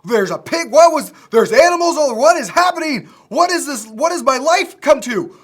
There's a pig. There's animals. Oh, what is happening? What is this? What has my life come to?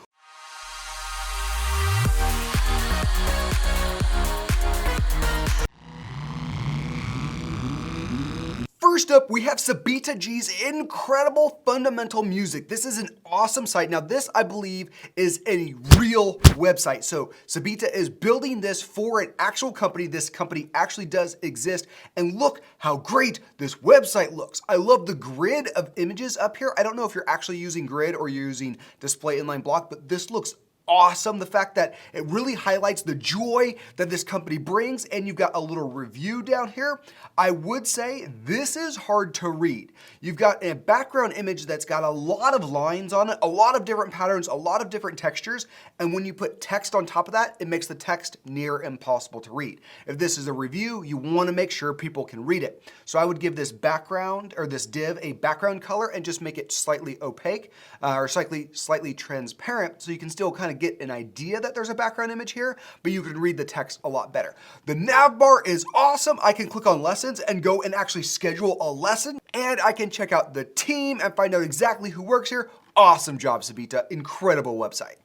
First up, we have Sabita G's incredible fundamental music. This is an awesome site. Now, this, I believe, is a real website. So Sabita is building this for an actual company. This company actually does exist. And look how great this website looks. I love the grid of images up here. I don't know if you're actually using grid or you're using display inline block, but this looks awesome. The fact that it really highlights the joy that this company brings, and you've got a little review down here. I would say this is hard to read. You've got a background image that's got a lot of lines on it, a lot of different patterns, a lot of different textures, and when you put text on top of that, it makes the text near impossible to read. If this is a review, you want to make sure people can read it. So I would give this background or this div a background color and just make it slightly opaque or slightly transparent, so you can still kind of get an idea that there's a background image here, but you can read the text a lot better. The nav bar is awesome. I can click on lessons and go and actually schedule a lesson, and I can check out the team and find out exactly who works here. Awesome job, Sabita. Incredible website.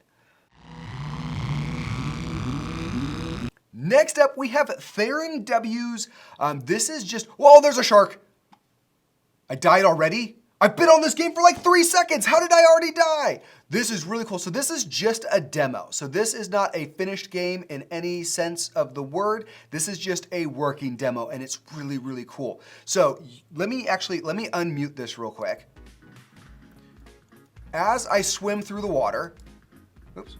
Next up, we have Theron W's. This is just, whoa, there's a shark. I died already? I've been on this game for like 3 seconds. How did I already die? This is really cool. So this is just a demo. So this is not a finished game in any sense of the word. This is just a working demo, and it's really, really cool. So let me unmute this real quick. As I swim through the water, oops.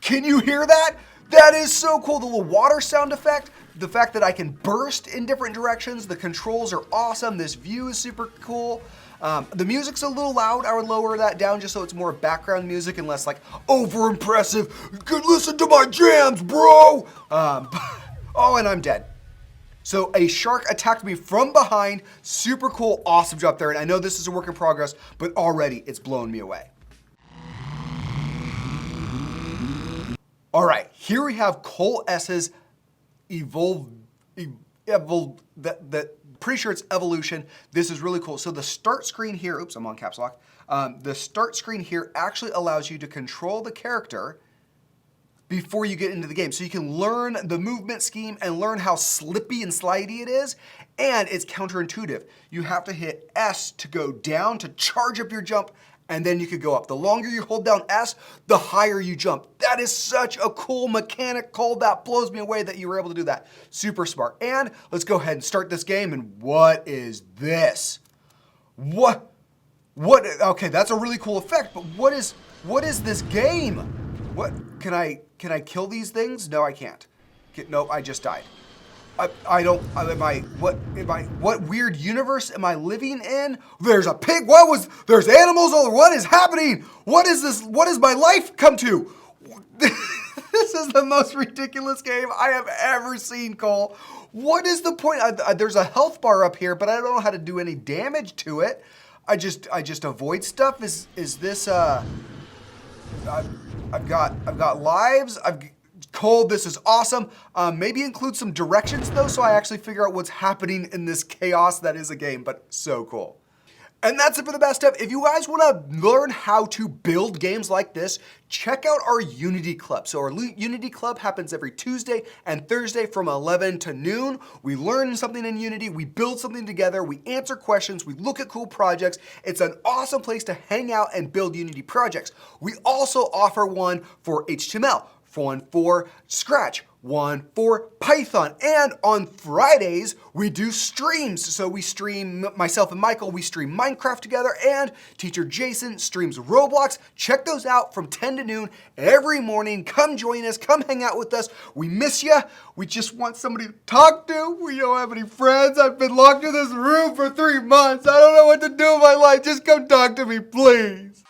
Can you hear that? That is so cool. The little water sound effect. The fact that I can burst in different directions, the controls are awesome. This view is super cool. The music's a little loud. I would lower that down just so it's more background music and less like over impressive. Listen to my jams, bro. Oh, and I'm dead. So a shark attacked me from behind. Super cool, awesome job there. And I know this is a work in progress, but already it's blown me away. All right, here we have Cole S's pretty sure it's evolution. This is really cool. So the start screen here, oops, I'm on caps lock. The start screen here actually allows you to control the character before you get into the game. So you can learn the movement scheme and learn how slippy and slidey it is. And it's counterintuitive. You have to hit S to go down to charge up your jump, and then you could go up. The longer you hold down S, the higher you jump. That is such a cool mechanic, Cole. That blows me away that you were able to do that. Super smart. And let's go ahead and start this game. And what is this? What? Okay, that's a really cool effect, but what is this game? What, can I kill these things? No, I can't. No, I just died. What weird universe am I living in? There's a pig. There's animals. Oh, what is happening? What is this? What has my life come to? This is the most ridiculous game I have ever seen, Cole. What is the point? There's a health bar up here, but I don't know how to do any damage to it. I just avoid stuff. Is this, I've got lives. Cole, this is awesome. Maybe include some directions though, so I actually figure out what's happening in this chaos that is a game, but so cool. And that's it for the best stuff. If you guys wanna learn how to build games like this, check out our Unity Club. So our Unity Club happens every Tuesday and Thursday from 11 to noon. We learn something in Unity, we build something together, we answer questions, we look at cool projects. It's an awesome place to hang out and build Unity projects. We also offer one for HTML, one for Scratch, one for Python. And on Fridays, we do streams. So we stream, myself and Michael, we stream Minecraft together, and teacher Jason streams Roblox. Check those out from 10 to noon every morning. Come join us, come hang out with us. We miss you. We just want somebody to talk to. We don't have any friends. I've been locked in this room for 3 months. I don't know what to do with my life. Just come talk to me, please.